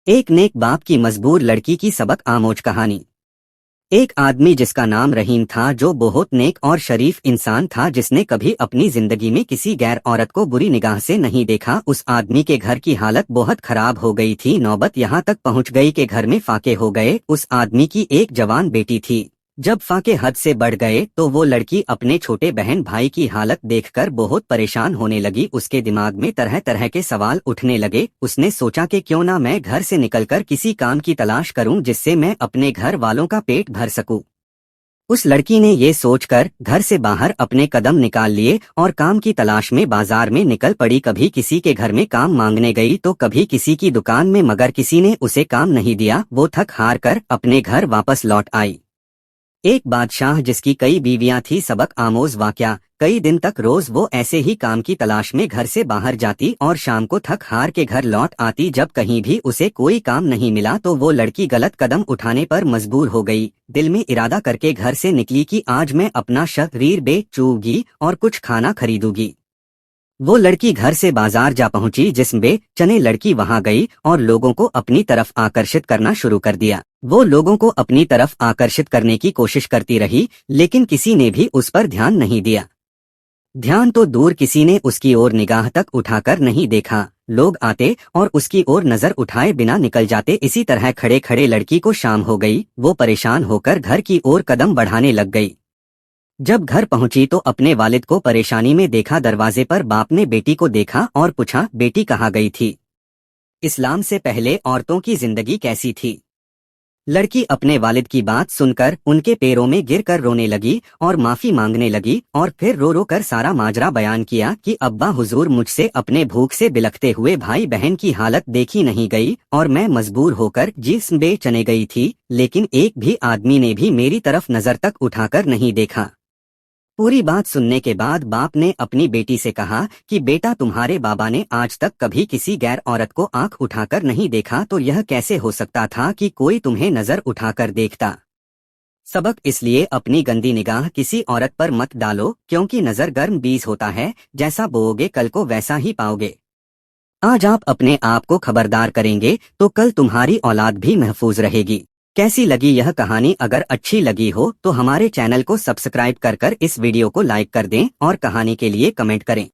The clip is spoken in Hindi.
एक नेक बाप की मजबूर लड़की की सबक आमोज कहानी। एक आदमी जिसका नाम रहीम था, जो बहुत नेक और शरीफ इंसान था, जिसने कभी अपनी जिंदगी में किसी गैर औरत को बुरी निगाह से नहीं देखा। उस आदमी के घर की हालत बहुत खराब हो गई थी। नौबत यहाँ तक पहुँच गई कि घर में फाके हो गए। उस आदमी की एक जवान बेटी थी। जब फाके हद से बढ़ गए तो वो लड़की अपने छोटे बहन भाई की हालत देखकर बहुत परेशान होने लगी। उसके दिमाग में तरह तरह के सवाल उठने लगे। उसने सोचा कि क्यों ना मैं घर से निकलकर किसी काम की तलाश करूं, जिससे मैं अपने घर वालों का पेट भर सकूं। उस लड़की ने ये सोचकर घर से बाहर अपने कदम निकाल लिए और काम की तलाश में बाजार में निकल पड़ी। कभी किसी के घर में काम मांगने गई तो कभी किसी की दुकान में, मगर किसी ने उसे काम नहीं दिया। वो थक हार कर अपने घर वापस लौट आई। एक बादशाह जिसकी कई बीवियां थी। सबक आमोज वाकया। कई दिन तक रोज वो ऐसे ही काम की तलाश में घर से बाहर जाती और शाम को थक हार के घर लौट आती। जब कहीं भी उसे कोई काम नहीं मिला तो वो लड़की गलत कदम उठाने पर मजबूर हो गई। दिल में इरादा करके घर से निकली कि आज मैं अपना शरीर बेचूंगी और कुछ खाना खरीदूंगी। वो लड़की घर से बाजार जा पहुंची, जिसमें बेचने लड़की वहां गई और लोगों को अपनी तरफ आकर्षित करना शुरू कर दिया। वो लोगों को अपनी तरफ आकर्षित करने की कोशिश करती रही, लेकिन किसी ने भी उस पर ध्यान नहीं दिया। ध्यान तो दूर, किसी ने उसकी ओर निगाह तक उठाकर नहीं देखा। लोग आते और उसकी ओर नजर उठाए बिना निकल जाते। इसी तरह खड़े खड़े लड़की को शाम हो गई। वो परेशान होकर घर की ओर कदम बढ़ाने लग गई। जब घर पहुंची तो अपने वालिद को परेशानी में देखा। दरवाजे पर बाप ने बेटी को देखा और पूछा, बेटी कहाँ गई थी? इस्लाम से पहले औरतों की जिंदगी कैसी थी? लड़की अपने वालिद की बात सुनकर उनके पैरों में गिरकर रोने लगी और माफी मांगने लगी, और फिर रो रो कर सारा माजरा बयान किया कि अब्बा हुजूर, मुझसे अपने भूख से बिलखते हुए भाई बहन की हालत देखी नहीं गई और मैं मजबूर होकर जिस्म बेचने गई थी, लेकिन एक भी आदमी ने भी मेरी तरफ नजर तक उठाकर नहीं देखा। पूरी बात सुनने के बाद बाप ने अपनी बेटी से कहा कि बेटा, तुम्हारे बाबा ने आज तक कभी किसी गैर औरत को आंख उठाकर नहीं देखा, तो यह कैसे हो सकता था कि कोई तुम्हें नजर उठाकर देखता? सबक, इसलिए अपनी गंदी निगाह किसी औरत पर मत डालो, क्योंकि नजर गर्म बीज होता है, जैसा बोओगे कल को वैसा ही पाओगे। आज आप अपने आप को खबरदार करेंगे तो कल तुम्हारी औलाद भी महफूज रहेगी। कैसी लगी यह कहानी? अगर अच्छी लगी हो तो हमारे चैनल को सब्सक्राइब कर इस वीडियो को लाइक कर दें और कहानी के लिए कमेंट करें।